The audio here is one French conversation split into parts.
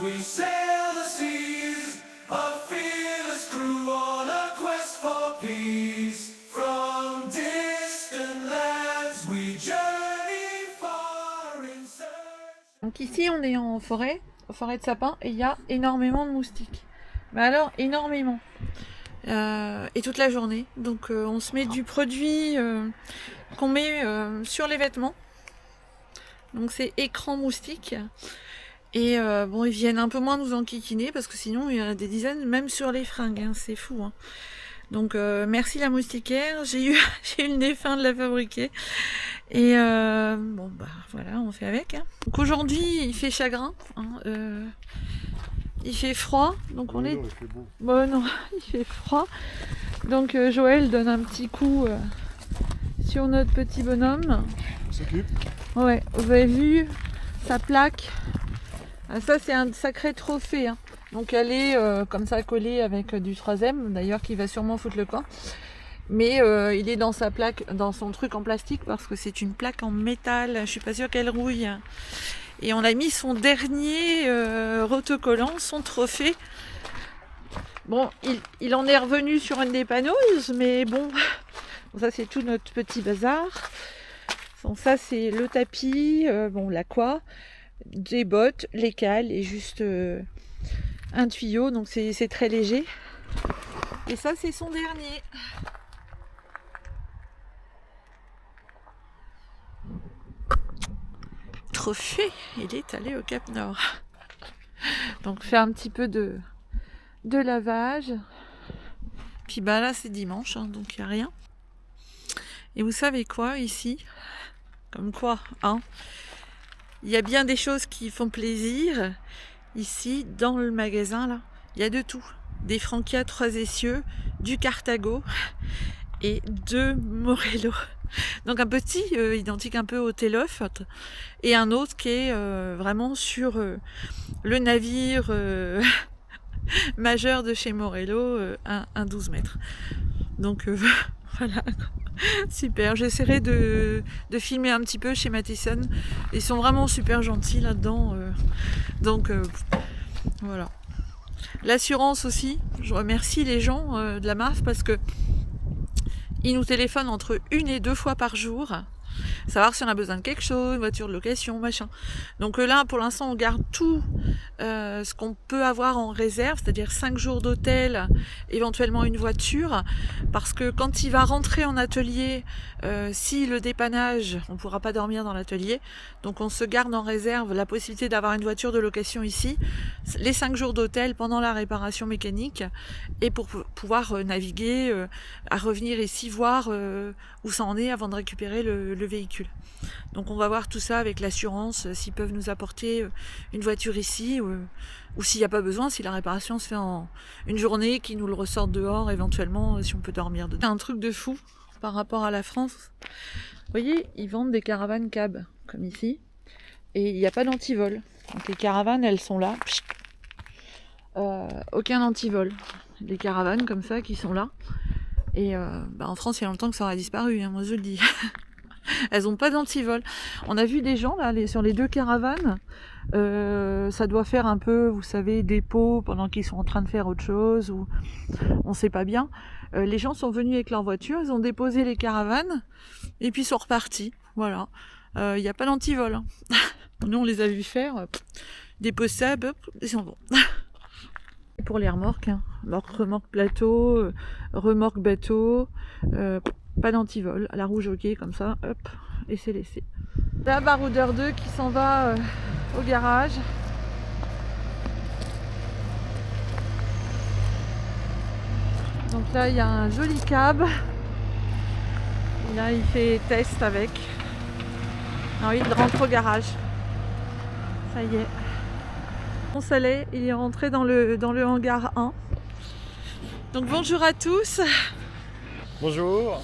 we sail the seas, a fearless crew on a quest for peace. From distant lands we journey far in search. Donc ici on est en forêt de sapin, et il y a énormément de moustiques. Mais alors énormément. Et toute la journée. Donc on se met du produit qu'on met sur les vêtements. Donc c'est écran moustique. Et bon, ils viennent un peu moins nous enquiquiner parce que sinon il y en a des dizaines, même sur les fringues, hein, c'est fou. Hein. Donc merci la moustiquaire, j'ai eu le nez fin de la fabriquer. Et bon bah voilà, on fait avec. Hein. Donc aujourd'hui il fait chagrin, hein, il fait froid, donc on est. Non, il fait beau. Bon non, il fait froid. Donc Joël donne un petit coup sur notre petit bonhomme. On s'occupe. Ouais, vous avez vu sa plaque. Ah, ça c'est un sacré trophée. Hein. Donc elle est comme ça collée avec du 3M, d'ailleurs qui va sûrement foutre le camp. Mais il est dans sa plaque, dans son truc en plastique parce que c'est une plaque en métal. Je suis pas sûre qu'elle rouille. Et on a mis son dernier autocollant, son trophée. Bon, il en est revenu sur une dépanneuse, mais bon, ça c'est tout notre petit bazar. Donc ça c'est le tapis, bon la quoi, des bottes, les cales et juste un tuyau, donc c'est très léger. Et ça c'est son dernier. Trophée, il est allé au Cap Nord. Donc faire un petit peu de lavage. Puis bah là c'est dimanche, hein, donc il n'y a rien. Et vous savez quoi ici? Comme quoi, hein? Il y a bien des choses qui font plaisir. Ici, dans le magasin, là, il y a de tout. Des Franquia 3 essieux, du Carthago et 2 Morello. Donc un petit, identique un peu au Teloft, et un autre qui est vraiment sur le navire majeur de chez Morello, un 12 mètres. Donc voilà. Super, j'essaierai de filmer un petit peu chez Matheson. Ils sont vraiment super gentils là-dedans. Donc voilà. L'assurance aussi, je remercie les gens de la MAF parce que ils nous téléphonent entre 1 et 2 fois par jour. Savoir si on a besoin de quelque chose, voiture de location, machin. Donc là, pour l'instant, on garde tout ce qu'on peut avoir en réserve, c'est-à-dire 5 jours d'hôtel, éventuellement une voiture, parce que quand il va rentrer en atelier, si le dépannage, on ne pourra pas dormir dans l'atelier, donc on se garde en réserve la possibilité d'avoir une voiture de location ici, les 5 jours d'hôtel pendant la réparation mécanique, et pour pouvoir naviguer, à revenir ici, voir où ça en est avant de récupérer le véhicule. Donc on va voir tout ça avec l'assurance, s'ils peuvent nous apporter une voiture ici, ou s'il n'y a pas besoin, si la réparation se fait en une journée, qu'ils nous le ressortent dehors éventuellement, si on peut dormir dedans. C'est un truc de fou par rapport à la France. Vous voyez, ils vendent des caravanes cab, comme ici, et il n'y a pas d'antivol. Donc les caravanes, elles sont là. Aucun antivol. Les caravanes comme ça qui sont là. Et en France, il y a longtemps que ça aurait disparu, hein, moi je le dis. Elles n'ont pas d'antivol. On a vu des gens là sur les 2 caravanes. Ça doit faire un peu, vous savez, dépôt pendant qu'ils sont en train de faire autre chose, ou on ne sait pas bien. Les gens sont venus avec leur voiture, ils ont déposé les caravanes et puis sont repartis. Voilà. Il n'y a pas d'antivol. Hein. Nous, on les a vus faire. Déposent ça, ils s'en vont. Pour les remorques, hein. Remorque plateau, remorque bateau, pas d'antivol, à la rouge ok comme ça, hop, et c'est laissé. Là, baroudeur 2 qui s'en va au garage. Donc là il y a un joli cab. Et là il fait test avec. Ah oui, il rentre au garage. Ça y est. Mon soleil, il est rentré dans le hangar 1. Donc bonjour à tous. Bonjour.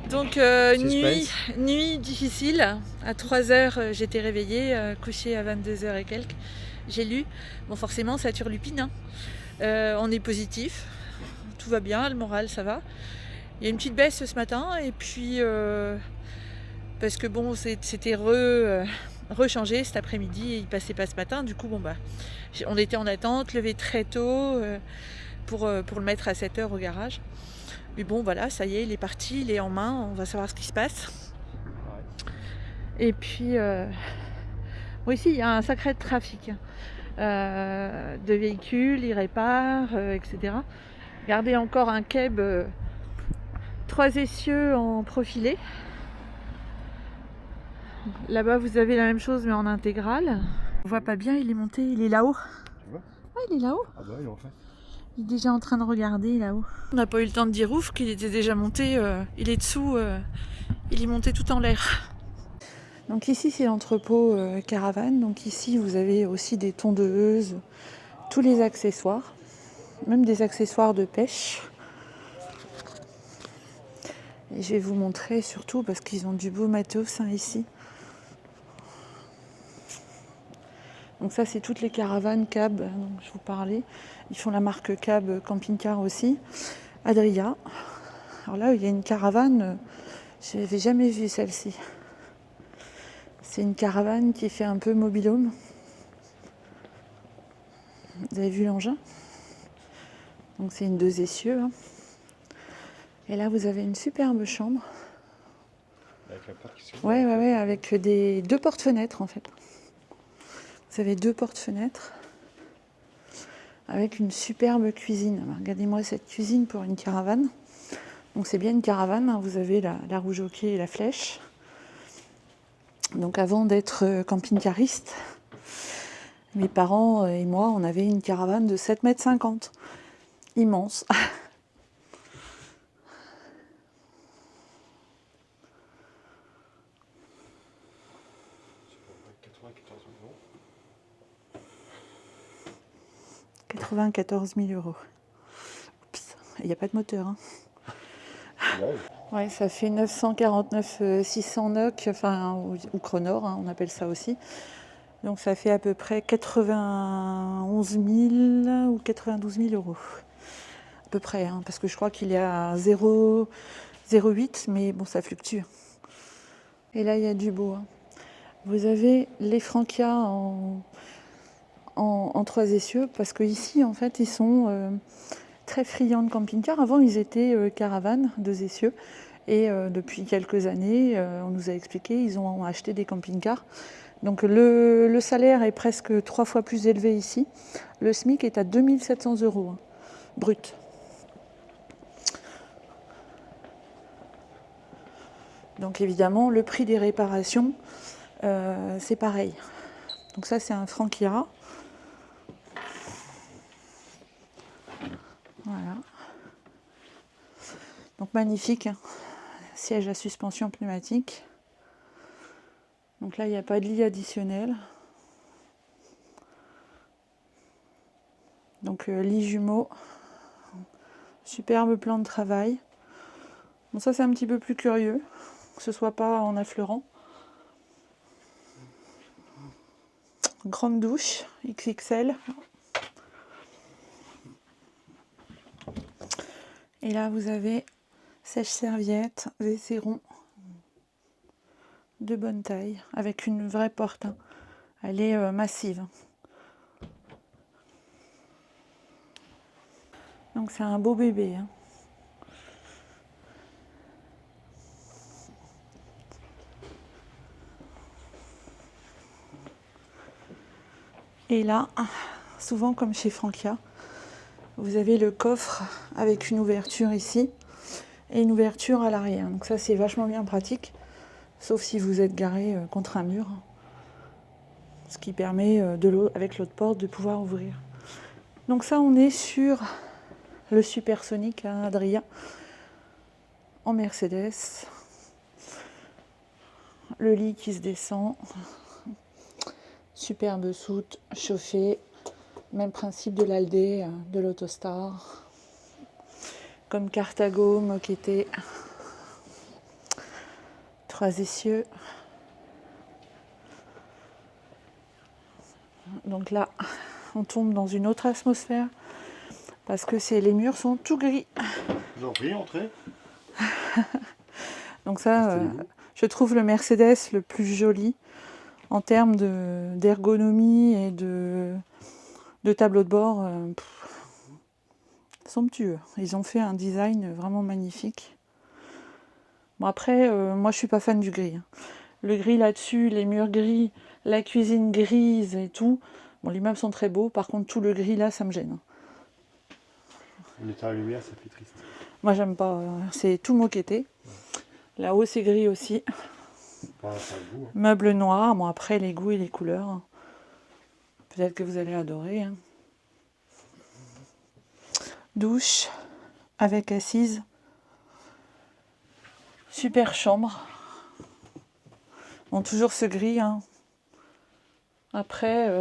Donc nuit difficile. À 3h j'étais réveillée, couchée à 22h et quelques. J'ai lu. Bon forcément ça turlupine. Hein. On est positif. Tout va bien, le moral ça va. Il y a une petite baisse ce matin et puis parce que bon c'était rechanger cet après-midi et il passait pas ce matin. Du coup, bon bah, on était en attente, levé très tôt pour le mettre à 7h au garage. Mais bon, voilà, ça y est, il est parti, il est en main, on va savoir ce qui se passe. Et puis, bon, ici, il y a un sacré trafic de véhicules, ils réparent, etc. Regardez encore un keb 3 essieux en profilé. Là-bas, vous avez la même chose, mais en intégrale. On voit pas bien, il est monté, il est là-haut. Tu vois? Ouais, il est là-haut. Ah bah oui, en fait. Il est déjà en train de regarder là-haut. On n'a pas eu le temps de dire ouf qu'il était déjà monté. Il est dessous, il est monté tout en l'air. Donc ici, c'est l'entrepôt caravane. Donc ici, vous avez aussi des tondeuses, tous les accessoires, même des accessoires de pêche. Et je vais vous montrer surtout parce qu'ils ont du beau matos ici. Donc ça, c'est toutes les caravanes cab dont je vous parlais. Ils font la marque cab camping-car aussi. Adria. Alors là, il y a une caravane, je n'avais jamais vu celle-ci. C'est une caravane qui fait un peu mobil-home. Vous avez vu l'engin? Donc c'est une 2 essieux. Hein. Et là, vous avez une superbe chambre. Avec la porte qui s'ouvre. Ouais, avec deux portes-fenêtres en fait. Vous avez 2 portes-fenêtres avec une superbe cuisine. Alors, regardez-moi cette cuisine pour une caravane. Donc c'est bien une caravane, hein. Vous avez la rouge au quai et la flèche. Donc avant d'être camping-cariste, mes parents et moi, on avait une caravane de 7,50 m. Immense. « 94 000 €. Oups, il n'y a pas de moteur. Hein. Ouais, ça fait 949 600 NOK, enfin, ou Kronor, hein, on appelle ça aussi. Donc ça fait à peu près 91 000 ou 92 000 €. À peu près, hein, parce que je crois qu'il y a 0,08, mais bon, ça fluctue. Et là, il y a du beau. Hein. Vous avez les Frankia en 3 essieux, parce qu'ici, en fait, ils sont très friands de camping-car. Avant, ils étaient caravanes, 2 essieux. Et depuis quelques années, on nous a expliqué, ils ont acheté des camping-cars. Donc le salaire est presque 3 fois plus élevé ici. Le SMIC est à 2 700 € hein, brut. Donc évidemment, le prix des réparations, c'est pareil. Donc ça, c'est un Frankia. Voilà. Donc magnifique, hein. Siège à suspension pneumatique. Donc là, il n'y a pas de lit additionnel. Donc lit jumeau. Superbe plan de travail. Bon, ça, c'est un petit peu plus curieux, que ce soit pas en affleurant. Grande douche, XXL. Et là, vous avez sèche-serviette, WC rond, de bonne taille, avec une vraie porte. Hein. Elle est massive. Donc c'est un beau bébé. Hein. Et là, souvent comme chez Frankia, vous avez le coffre avec une ouverture ici et une ouverture à l'arrière. Donc ça, c'est vachement bien pratique, sauf si vous êtes garé contre un mur, ce qui permet avec l'autre porte de pouvoir ouvrir. Donc ça, on est sur le supersonique à Adria en Mercedes. Le lit qui se descend. Superbe soute chauffée. Même principe de l'Aldé, de l'Autostar. Comme Carthago, moquetté. 3 essieux. Donc là, on tombe dans une autre atmosphère. Parce que les murs sont tout gris. Vous en prie, entrez. Donc ça, je trouve le Mercedes le plus joli en termes d'ergonomie et de tableau de bord, somptueux. Ils ont fait un design vraiment magnifique. Bon après, moi je suis pas fan du gris. Le gris là-dessus, les murs gris, la cuisine grise et tout. Bon, les meubles sont très beaux, par contre tout le gris là, ça me gêne. On est à la lumière, ça fait triste. Moi j'aime pas, c'est tout moquetté. Là-haut c'est gris aussi. Pas ça a le goût. Hein. Meubles noirs, bon après les goûts et les couleurs. Peut-être que vous allez adorer. Hein. Douche avec assise. Super chambre. Bon, toujours ce gris. Hein. Après,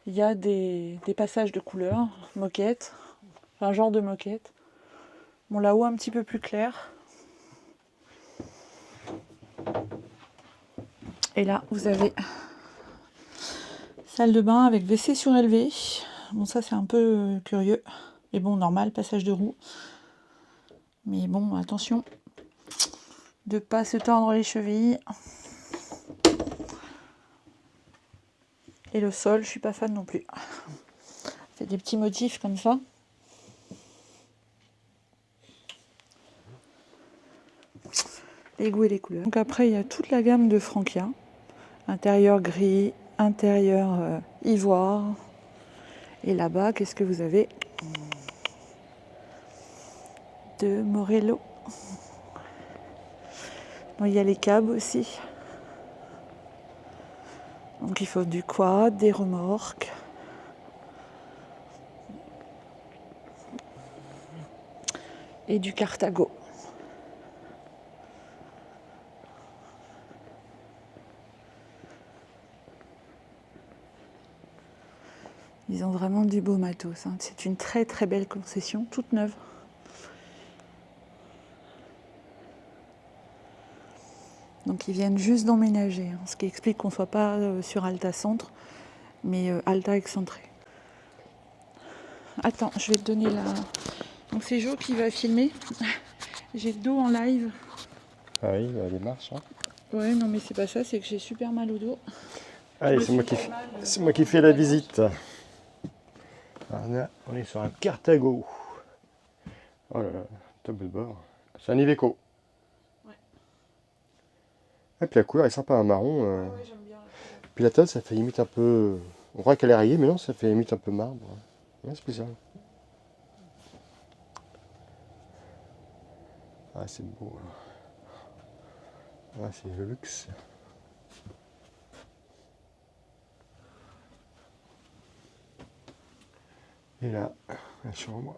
il y a des passages de couleurs, moquette, un genre de moquette. Bon, là-haut un petit peu plus clair. Et là, vous avez salle de bain avec WC surélevé. Bon, ça c'est un peu curieux. Mais bon, normal, passage de roue. Mais bon, attention de ne pas se tordre les chevilles. Et le sol, je suis pas fan non plus. C'est des petits motifs comme ça. Les goûts et les couleurs. Donc après, il y a toute la gamme de Franquia. Intérieur gris, intérieur ivoire. Et là-bas, qu'est-ce que vous avez? De Morello. Bon, il y a les cabs aussi. Donc il faut du quad, des remorques. Et du Carthago. Ils ont vraiment du beau matos. Hein. C'est une très très belle concession, toute neuve. Donc ils viennent juste d'emménager, hein, ce qui explique qu'on ne soit pas sur Alta Centre, mais Alta excentré. Attends, je vais te donner la... Donc c'est Jo qui va filmer. J'ai le dos en live. Ah oui, il y a des marches. Hein. Ouais, non mais c'est pas ça, c'est que j'ai super mal au dos. Allez, c'est moi qui fais la visite. Alors, on est sur un Carthago. Oh là là, tableau de bord. C'est un Iveco. Ouais. Et puis la couleur est sympa, un marron. Ah ouais, j'aime bien. Puis la table, ça fait limite un peu... On croit qu'elle est rayée, mais non, ça fait limite un peu marbre. Ouais, spécial. Ah, c'est beau. Ah, c'est le luxe. Et là, la chambre.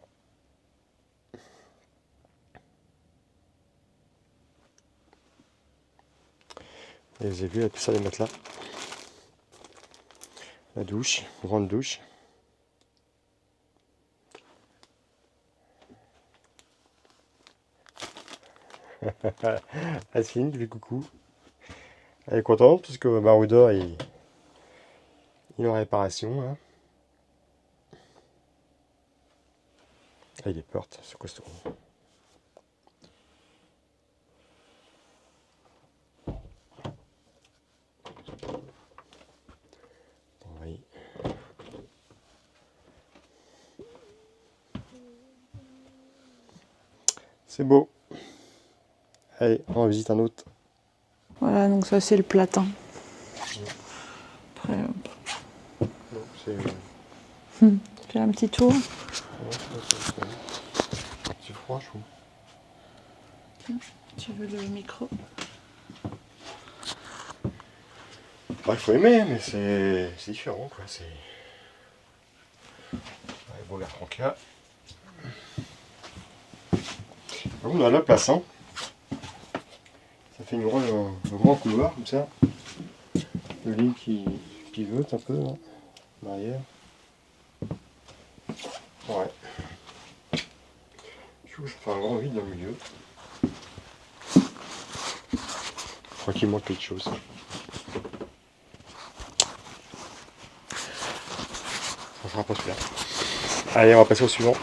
Et vous avez vu, il y a tout ça, les matelas. La douche, grande douche. Asline, tu fais coucou. Elle est contente parce que Baroudor il est en réparation. Hein. Ah, il est porte, c'est costaud. Oui. C'est beau. Allez, on en visite un autre. Voilà, donc ça c'est le platin. Après, Non, c'est... fais un petit tour. C'est froid, je trouve. Tu veux le micro? Bah, il faut aimer, mais c'est différent, quoi. C'est... Ouais, bon, l'air Franquia. On a la place, hein. Ça fait un grand couloir, comme ça. Le lit qui pivote un peu, là, en arrière. Ouais. Je trouve que ça fait un grand vide dans le milieu. Je crois qu'il manque quelque chose. Ça sera pas celui-là. Allez, on va passer au suivant.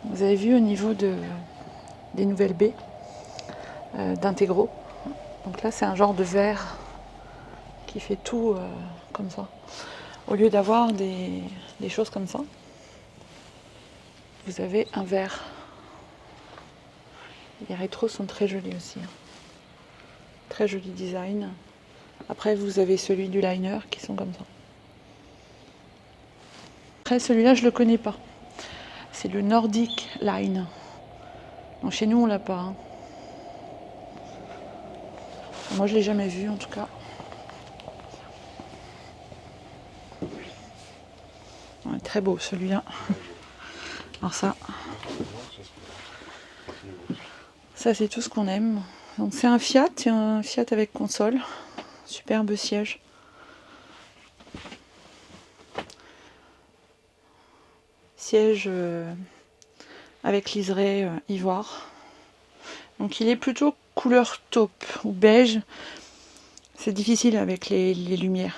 Vous avez vu au niveau des nouvelles baies d'Integro, Donc là, c'est un genre de verre qui fait tout comme ça. Au lieu d'avoir des choses comme ça, vous avez un verre. Les rétros sont très jolis aussi. Très joli design. Après, vous avez celui du liner qui sont comme ça. Après, celui-là, je le connais pas. C'est le Nordic Line. Donc, chez nous, on l'a pas. Moi, je l'ai jamais vu, en tout cas. Ouais, très beau, celui-là. Alors ça c'est tout ce qu'on aime. Donc, c'est un Fiat avec console. Superbe siège. Siège avec liseré ivoire. Donc il est plutôt couleur taupe ou beige. C'est difficile avec les lumières.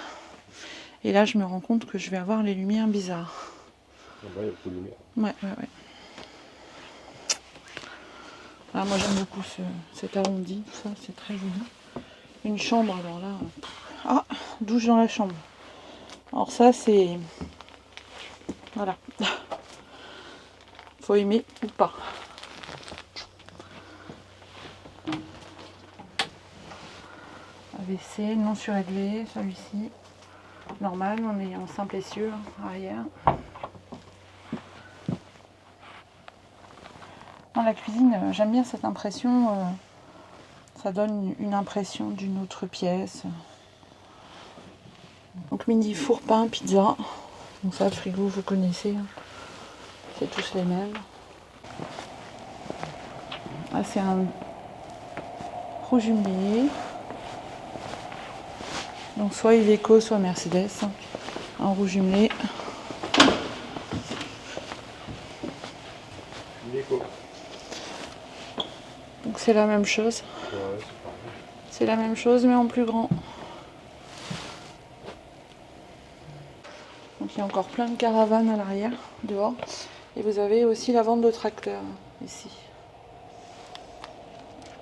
Et là je me rends compte que je vais avoir les lumières bizarres. Il y a beaucoup de lumière. Ouais. Ah, moi j'aime beaucoup cet arrondi, ça c'est très joli. Une chambre alors là. Ah, douche dans la chambre. Alors ça c'est... Voilà. Faut aimer ou pas. AVC non surélevé, celui-ci. Normal, on est en simple essieu arrière. Dans la cuisine, j'aime bien cette impression. Ça donne une impression d'une autre pièce. Donc mini four pain pizza. Donc ça, le frigo, vous connaissez. C'est tous les mêmes. Là, c'est un rouge jumelé. Donc soit Iveco, soit Mercedes. Un rouge jumelé. Iveco. Donc c'est la même chose. Ouais, C'est la même chose mais en plus grand. Donc il y a encore plein de caravanes à l'arrière, dehors. Et vous avez aussi la vente de tracteurs ici.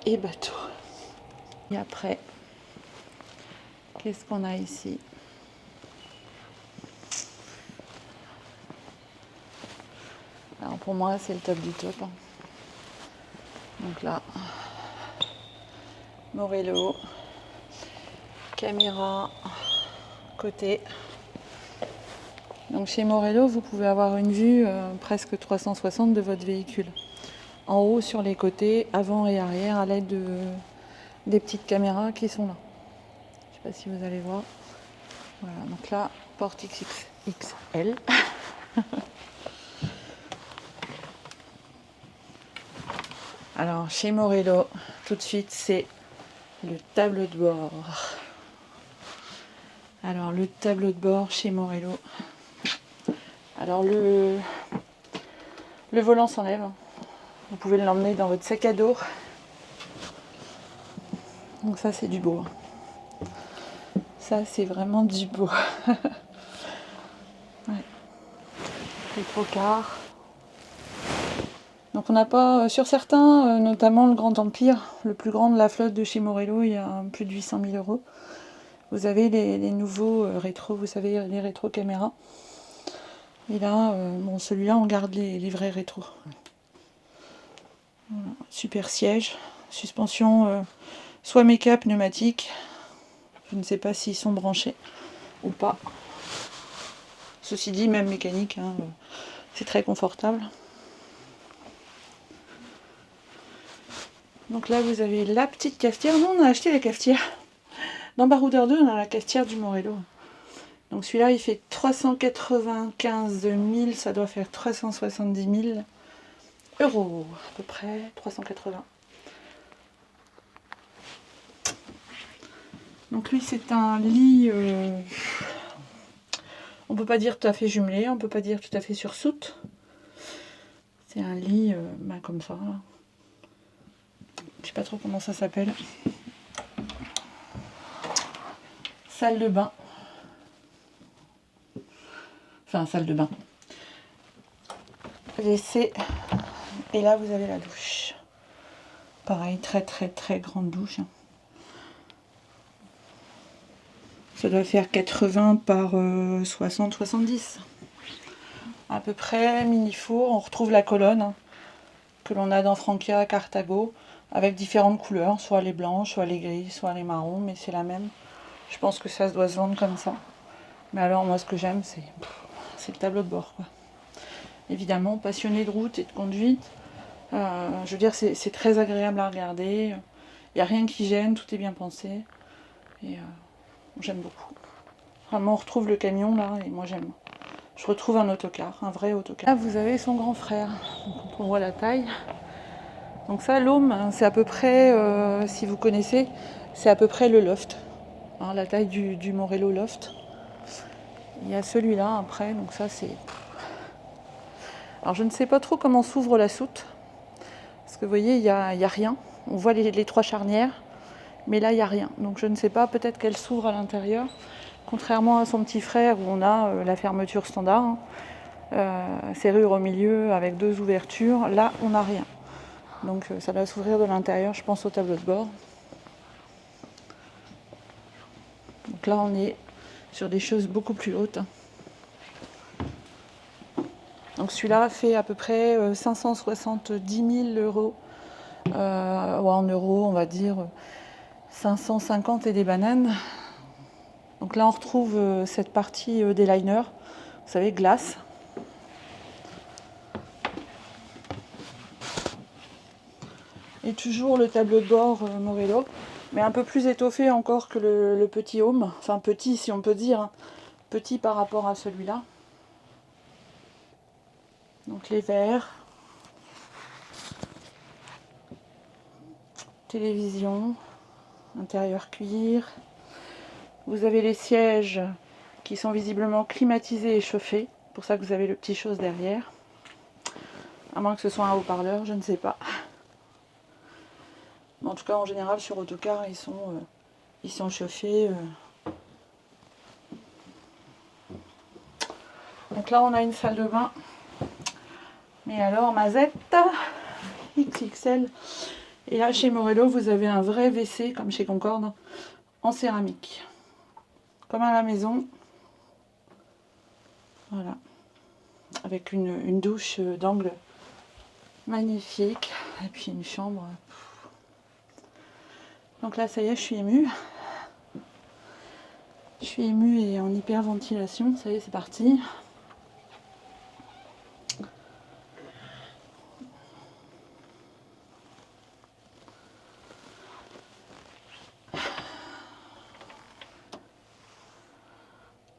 Et bateaux. Et après, qu'est-ce qu'on a ici? Alors pour moi c'est le top du top. Donc là, Morello, caméra côté. Donc chez Morello, vous pouvez avoir une vue presque 360 de votre véhicule. En haut, sur les côtés, avant et arrière, à l'aide des petites caméras qui sont là. Je ne sais pas si vous allez voir. Voilà, donc là, porte XXL. Alors chez Morello, tout de suite, c'est le tableau de bord. Alors le tableau de bord chez Morello. Alors le volant s'enlève. Vous pouvez l'emmener dans votre sac à dos. Donc ça c'est du beau. Ça c'est vraiment du beau. Ouais. Rétrocar. Donc on n'a pas, sur certains, notamment le Grand Empire, le plus grand de la flotte de chez Morello, il y a plus de 800 000 €. Vous avez les nouveaux rétros, vous savez, les rétro caméras. Et là, bon, celui-là, on garde les vrais rétros. Voilà. Super siège, suspension soit méca pneumatique. Je ne sais pas s'ils sont branchés ou pas. Ceci dit, même mécanique, hein, c'est très confortable. Donc là, vous avez la petite cafetière. Nous, on a acheté la cafetière. Dans Baroudeur 2, on a la cafetière du Morello. Donc celui-là, il fait 395 000, ça doit faire 370 000 € à peu près, 380. Donc lui, c'est un lit, on peut pas dire tout à fait jumelé, on peut pas dire tout à fait sur soute. C'est un lit comme ça. Là. Je sais pas trop comment ça s'appelle. Salle de bain. Enfin, salle de bain. WC. Et là, vous avez la douche. Pareil, très très très grande douche. Ça doit faire 80 par 60-70. À peu près, mini four. On retrouve la colonne hein, que l'on a dans Frankia Carthago avec différentes couleurs, soit les blanches, soit les gris, soit les marrons, mais c'est la même. Je pense que ça doit se vendre comme ça. Mais alors moi ce que j'aime c'est le tableau de bord quoi. Évidemment, passionné de route et de conduite, je veux dire c'est très agréable à regarder. Il n'y a rien qui gêne, tout est bien pensé. Et j'aime beaucoup. Vraiment, on retrouve le camion là, et moi j'aime. Je retrouve un autocar, un vrai autocar. Là, vous avez son grand frère, donc on voit la taille. Donc ça, l'Home, c'est à peu près, si vous connaissez, c'est à peu près le loft. Hein, la taille du Morello Loft. Il y a celui-là après, donc ça c'est... Alors je ne sais pas trop comment s'ouvre la soute. Parce que vous voyez, il y a rien. On voit les trois charnières, mais là il n'y a rien. Donc je ne sais pas, peut-être qu'elle s'ouvre à l'intérieur. Contrairement à son petit frère où on a la fermeture standard, hein, serrure au milieu avec 2 ouvertures, là on n'a rien. Donc ça doit s'ouvrir de l'intérieur, je pense au tableau de bord. Donc là on est sur des choses beaucoup plus hautes. Donc celui-là fait à peu près 570 000 euros. Ou en euros on va dire 550 et des bananes. Donc là on retrouve cette partie des liners, vous savez, glace. Et toujours le tableau de bord Morello, mais un peu plus étoffé encore que le petit Home. Enfin petit si on peut dire, hein. Petit par rapport à celui-là. Donc les verres. Télévision. Intérieur cuir. Vous avez les sièges qui sont visiblement climatisés et chauffés. C'est pour ça que vous avez le petit chose derrière. À moins que ce soit un haut-parleur, je ne sais pas. Mais en tout cas, en général, sur autocar, ils sont chauffés. Donc là, on a une salle de bain. Mais alors, mazette XXL. Et là, chez Morello, vous avez un vrai WC, comme chez Concorde, en céramique. Comme à la maison. Voilà. Avec une douche d'angle magnifique. Et puis une chambre. Donc là, ça y est, je suis émue. Je suis émue et en hyperventilation. Ça y est, c'est parti.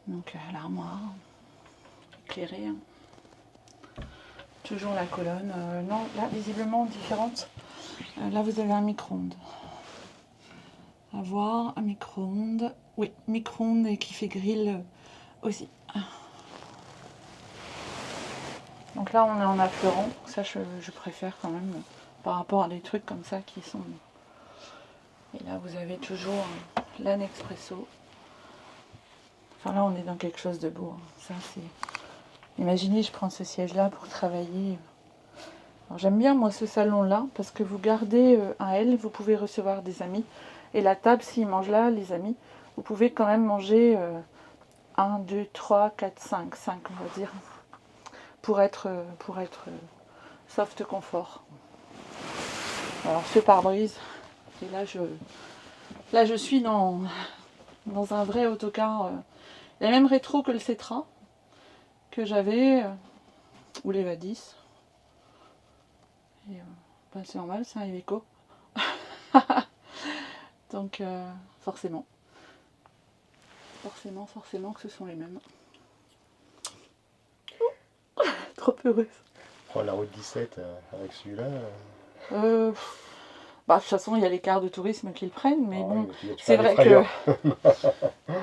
Donc l'armoire éclairée. Toujours la colonne. Non, là, visiblement différente. Là, vous avez un micro-ondes. À voir, un micro-ondes. Oui, micro-ondes et qui fait grill aussi. Donc là, on est en affleurant. Ça, je préfère quand même par rapport à des trucs comme ça qui sont... Et là, vous avez toujours l'âne expresso. Enfin là, on est dans quelque chose de beau. Ça, c'est... Imaginez, je prends ce siège-là pour travailler. Alors, j'aime bien, moi, ce salon-là, parce que vous gardez un L, vous pouvez recevoir des amis. Et la table, s'ils mangent là, les amis, vous pouvez quand même manger 1, 2, 3, 4, 5, on va dire, pour être soft confort. Alors, ce pare-brise, et là, je suis dans un vrai autocar. Il y a même rétro que le Cetra, que j'avais, ou l'Eva10. Ben, c'est normal, c'est un Iveco. Donc forcément que ce sont les mêmes. Trop heureuse. Oh, la route 17 avec celui-là. Bah, de toute façon, il y a les cars de tourisme qui le prennent, mais Oh, bon, oui, c'est vrai que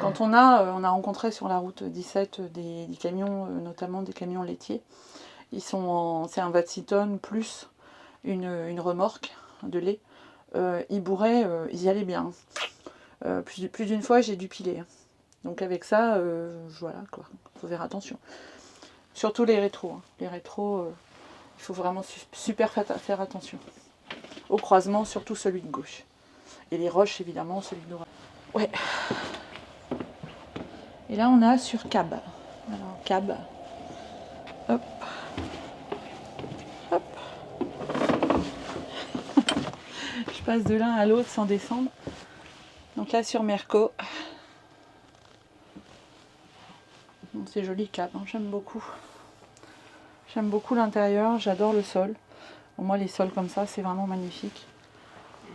quand on a rencontré sur la route 17 des camions, notamment des camions laitiers, c'est un 26 tonnes plus une remorque de lait. Ils bourraient, ils y allaient bien. Plus d'une fois, j'ai dû piler. Donc avec ça, voilà quoi, faut faire attention. Surtout les rétros. Hein. Les rétros, il faut vraiment super faire attention. Au croisement, surtout celui de gauche. Et les roches, évidemment, celui de droite. Ouais. Et là on a sur cab. Alors cab. Hop. Hop. Je passe de l'un à l'autre sans descendre. Donc là sur Merco. Bon, c'est joli cab, hein, j'aime beaucoup. J'aime beaucoup l'intérieur, j'adore le sol. Bon, moi les sols comme ça c'est vraiment magnifique.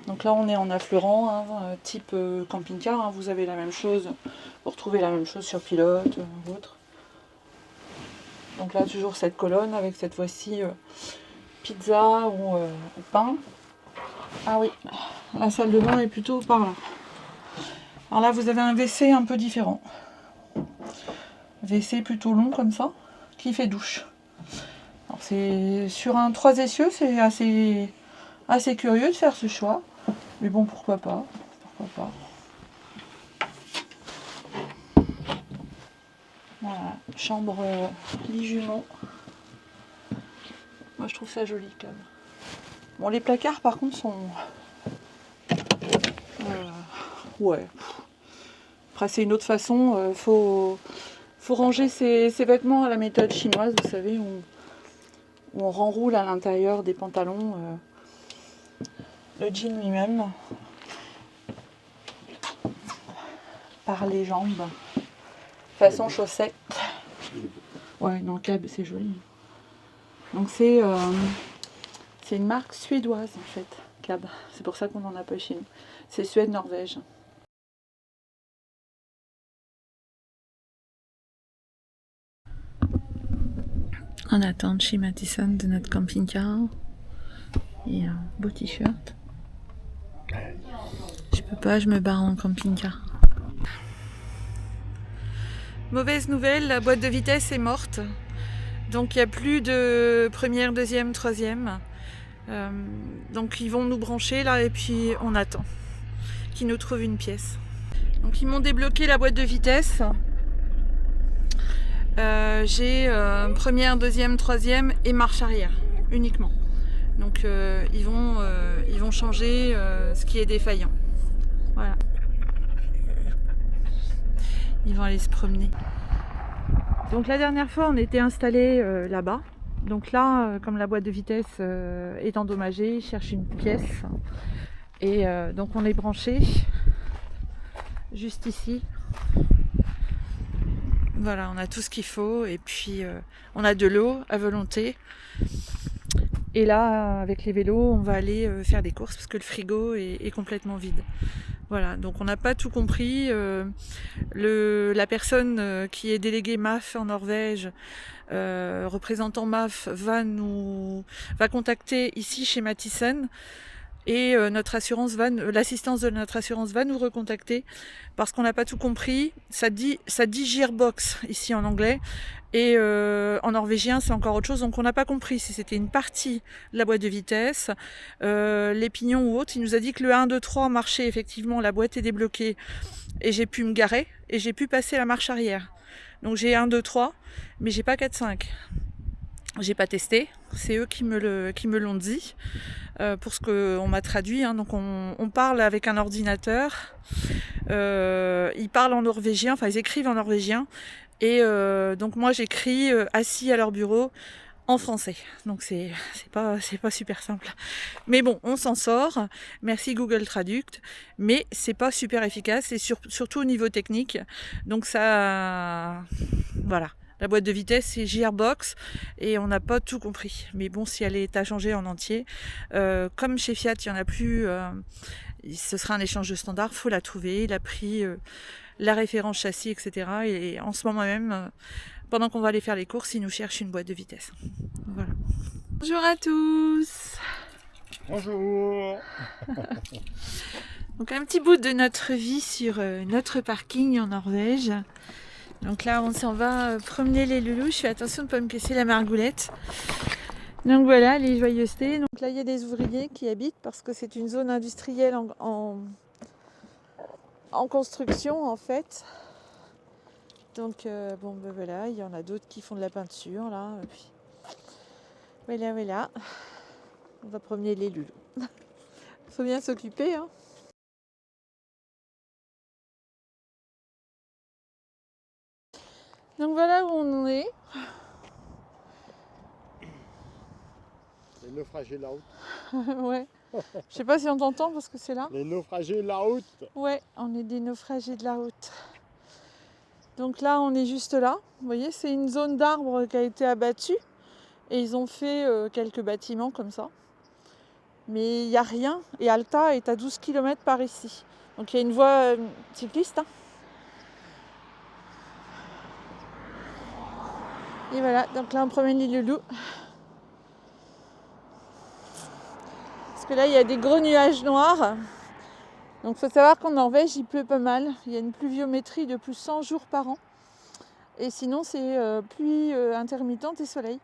Donc là on est en affleurant, hein, type camping-car, hein, vous avez la même chose, vous retrouvez la même chose sur Pilote ou autre. Donc là toujours cette colonne avec cette fois-ci pizza ou pain. Ah oui, la salle de bain est plutôt par là. Alors là vous avez un WC un peu différent. WC plutôt long comme ça, qui fait douche. Alors c'est sur un 3 essieux, c'est assez curieux de faire ce choix. Mais bon, pourquoi pas. Pourquoi pas. Voilà, chambre lit jumeau. Moi je trouve ça joli quand même. Bon, les placards par contre sont... ouais. Après c'est une autre façon, faut ranger ses vêtements à la méthode chinoise, vous savez, où on renroule à l'intérieur des pantalons le jean lui-même par les jambes, façon chaussette. Ouais, non, cab, c'est joli. Donc c'est une marque suédoise en fait, cab. C'est pour ça qu'on n'en a pas chez nous. C'est Suède-Norvège. En attente chez Matheson de notre camping-car. Et un beau t-shirt. Je peux pas, je me barre en camping-car. Mauvaise nouvelle, la boîte de vitesse est morte. Donc il n'y a plus de première, deuxième, troisième. Donc ils vont nous brancher là et puis on attend qu'ils nous trouvent une pièce. Donc ils m'ont débloqué la boîte de vitesse. J'ai première, deuxième, troisième et marche arrière uniquement. Donc ils vont changer ce qui est défaillant. Voilà. Ils vont aller se promener. Donc la dernière fois on était installés là-bas. Donc là, comme la boîte de vitesse est endommagée, ils cherchent une pièce. Et donc on est branché juste ici. Voilà, on a tout ce qu'il faut et puis on a de l'eau à volonté. Et là, avec les vélos, on va aller faire des courses parce que le frigo est complètement vide. Voilà, donc on n'a pas tout compris. La personne qui est déléguée MAF en Norvège, représentant MAF, va contacter ici chez Matheson. Et l'assistance de notre assurance va nous recontacter parce qu'on n'a pas tout compris. Ça dit Gearbox ici en anglais et en norvégien c'est encore autre chose. Donc on n'a pas compris si c'était une partie de la boîte de vitesse, les pignons ou autre. Il nous a dit que le 1, 2, 3 marchait effectivement, la boîte est débloquée et j'ai pu me garer et j'ai pu passer la marche arrière. Donc j'ai 1, 2, 3 mais j'ai pas 4, 5. J'ai pas testé, c'est eux qui me l'ont dit. Pour ce qu'on m'a traduit, hein. Donc on parle avec un ordinateur, ils parlent en norvégien, enfin ils écrivent en norvégien, et donc moi j'écris assis à leur bureau en français. Donc c'est pas super simple. Mais bon, on s'en sort, merci Google Traduct, mais c'est pas super efficace, et surtout au niveau technique. Donc ça... voilà. La boîte de vitesse, c'est Gearbox et on n'a pas tout compris. Mais bon, si elle est à changer en entier, comme chez Fiat, il n'y en a plus, ce sera un échange de standard, il faut la trouver. Il a pris la référence châssis, etc. Et en ce moment même, pendant qu'on va aller faire les courses, il nous cherche une boîte de vitesse. Voilà. Bonjour à tous. Bonjour. Donc un petit bout de notre vie sur notre parking en Norvège. Donc là, on s'en va promener les loulous. Je fais attention de ne pas me casser la margoulette. Donc voilà, les joyeusetés. Donc là, il y a des ouvriers qui habitent parce que c'est une zone industrielle en construction en fait. Donc bon, ben voilà, il y en a d'autres qui font de la peinture là. Et puis, voilà. On va promener les loulous. Faut bien s'occuper, hein. Donc voilà où on en est. Les naufragés de la route. Ouais. Je sais pas si on t'entend parce que c'est là. Les naufragés de la route. Ouais, on est des naufragés de la route. Donc là, on est juste là. Vous voyez, c'est une zone d'arbres qui a été abattue. Et ils ont fait quelques bâtiments comme ça. Mais il n'y a rien. Et Alta est à 12 km par ici. Donc il y a une voie cycliste. Hein. Et voilà, donc là on promène les loulous. Parce que là il y a des gros nuages noirs. Donc il faut savoir qu'en Norvège il pleut pas mal. Il y a une pluviométrie de plus 100 jours par an. Et sinon c'est pluie intermittente et soleil.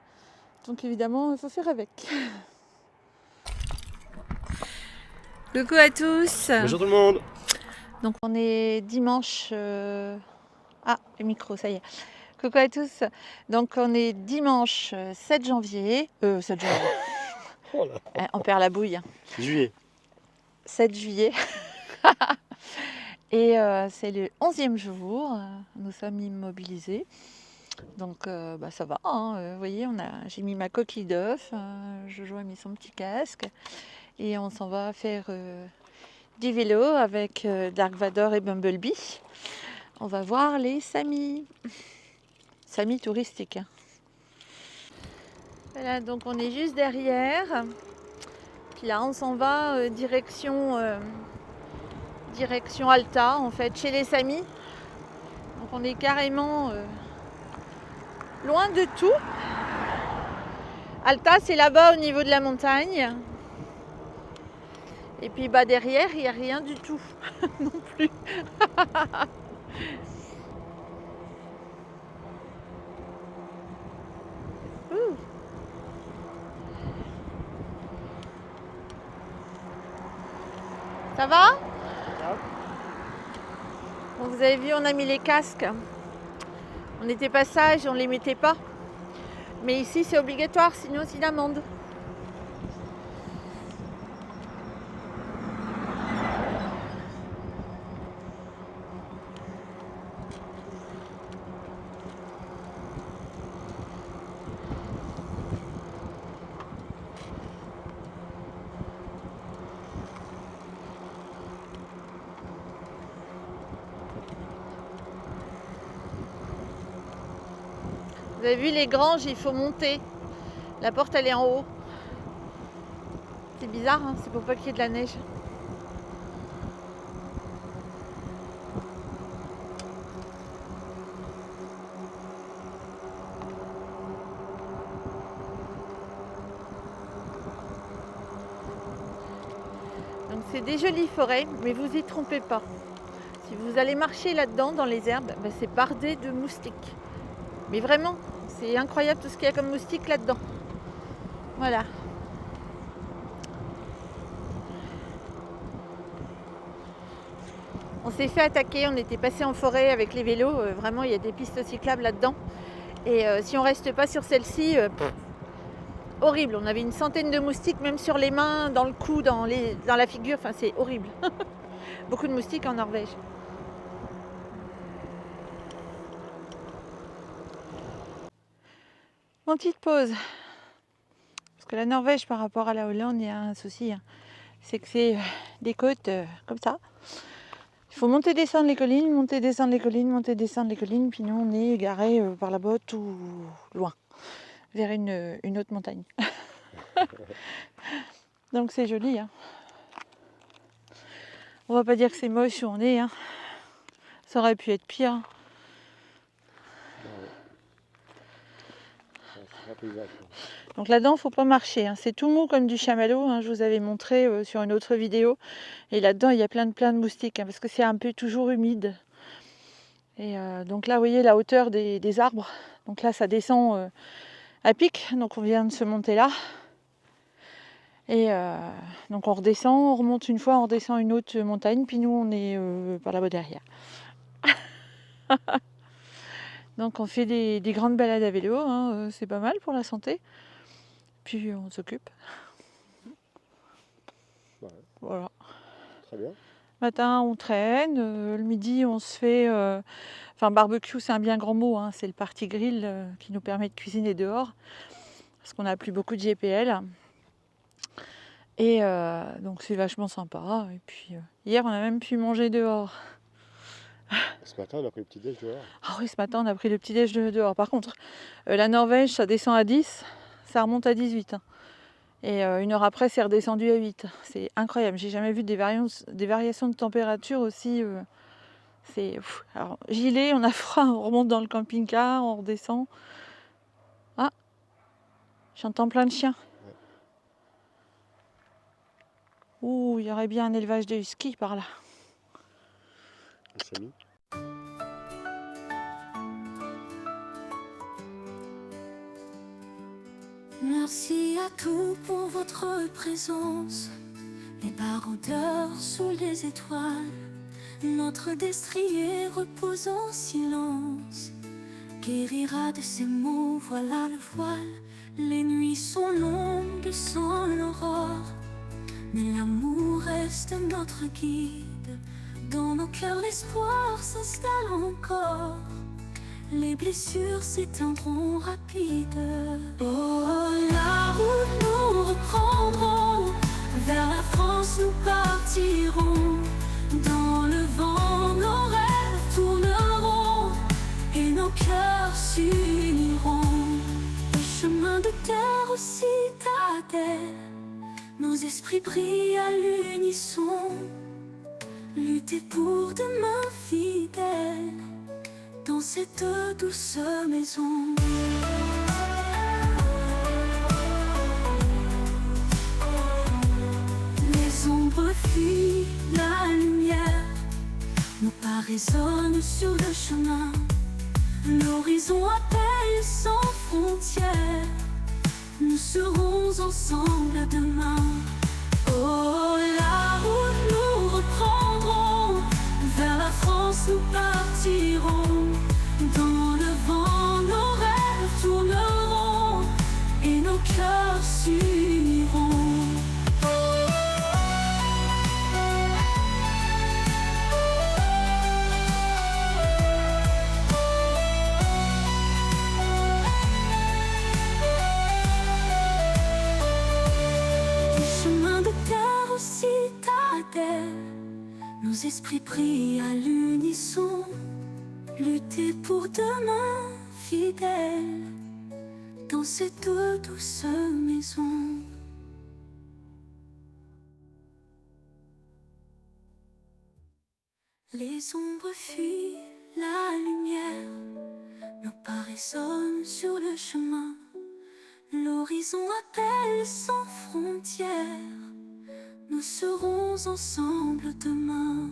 Donc évidemment il faut faire avec. Coucou à tous. Bonjour tout le monde. Donc on est dimanche... Ah, le micro, ça y est. Coucou à tous. Donc on est dimanche 7 janvier. 7 janvier. Oh là. On perd la bouille. Juillet. 7 juillet. Et c'est le 11e jour. Nous sommes immobilisés. Donc ça va. Hein. Vous voyez, j'ai mis ma coquille d'œuf. Jojo a mis son petit casque. Et on s'en va faire du vélo avec Dark Vador et Bumblebee. On va voir les Samis. Samis touristiques. Voilà, donc on est juste derrière. Puis là, on s'en va direction Alta, en fait, chez les Samis. Donc on est carrément loin de tout. Alta, c'est là-bas au niveau de la montagne. Et puis derrière, il n'y a rien du tout non plus. Ça va? Bon, vous avez vu, on a mis les casques. On était pas sages, on les mettait pas. Mais ici, c'est obligatoire, sinon c'est une amende. Vous avez vu les granges, il faut monter. La porte, elle est en haut. C'est bizarre, hein, c'est pour pas qu'il y ait de la neige. Donc c'est des jolies forêts, mais vous y trompez pas. Si vous allez marcher là-dedans, dans les herbes, c'est bardé de moustiques. Mais vraiment, c'est incroyable tout ce qu'il y a comme moustiques là-dedans. Voilà. On s'est fait attaquer, on était passé en forêt avec les vélos. Vraiment, il y a des pistes cyclables là-dedans. Et si on reste pas sur celle-ci, horrible. On avait une centaine de moustiques, même sur les mains, dans le cou, dans la figure. Enfin, c'est horrible. Beaucoup de moustiques en Norvège. Mon petite pause. Parce que la Norvège, par rapport à la Hollande, il y a un souci. Hein. C'est que c'est des côtes comme ça. Il faut monter, descendre les collines, monter, descendre les collines, monter, descendre les collines. Puis nous, on est garés par là-bas, tout loin, vers une autre montagne. Donc c'est joli. Hein. On va pas dire que c'est moche où on est. Hein. Ça aurait pu être pire. Donc là-dedans, il ne faut pas marcher. Hein. C'est tout mou comme du chamallow. Hein. Je vous avais montré sur une autre vidéo. Et là-dedans, il y a plein de moustiques. Hein, parce que c'est un peu toujours humide. Et donc là, vous voyez la hauteur des arbres. Donc là, ça descend à pic. Donc on vient de se monter là. Et donc on redescend, on remonte une fois, on redescend une autre montagne. Puis nous, on est par là-bas derrière. Donc on fait des grandes balades à vélo, hein, c'est pas mal pour la santé. Puis on s'occupe. Ouais. Voilà. Très bien. Matin, on traîne. Le midi, on se fait... Enfin, barbecue, c'est un bien grand mot, hein. C'est le party grill qui nous permet de cuisiner dehors. Parce qu'on n'a plus beaucoup de GPL. Et donc, c'est vachement sympa. Et puis, hier, on a même pu manger dehors. Ce matin, on a pris le petit déj dehors. Ah oui, ce matin, on a pris le petit déj dehors. Par contre, la Norvège, ça descend à 10, ça remonte à 18. Hein. Et une heure après, c'est redescendu à 8. C'est incroyable. J'ai jamais vu des variations de température aussi. Alors, gilet, on a froid, on remonte dans le camping-car, on redescend. Ah, j'entends plein de chiens. Ouais. Ouh, il y aurait bien un élevage de huskies par là. Et Samy. Merci à tous pour votre présence. Les baroudeurs sous les étoiles, notre destrier repose en silence. Guérira de ses mots, voilà le voile. Les nuits sont longues sans l'aurore, mais l'amour reste notre guide. Dans nos cœurs l'espoir s'installe encore. Les blessures s'éteindront rapides. Oh, la route nous reprendrons. Vers la France nous partirons. Dans le vent nos rêves tourneront et nos cœurs s'uniront. Le chemin de terre aux citadelles, nos esprits brillent à l'unisson. Lutter pour demain fidèle dans cette douce maison. Les ombres fuient la lumière, nos pas résonnent sur le chemin. L'horizon appelle sans frontières, nous serons ensemble demain. Oh, la route nous reprendrons, vers la France nous partirons. Dans le vent nos rêves tourneront et nos cœurs s'uniront. Nos esprits brillent à l'unisson. Lutter pour demain fidèle dans cette douce maison. Les ombres fuient la lumière, nos pas résonnent sur le chemin. L'horizon appelle sans frontières, nous serons ensemble demain.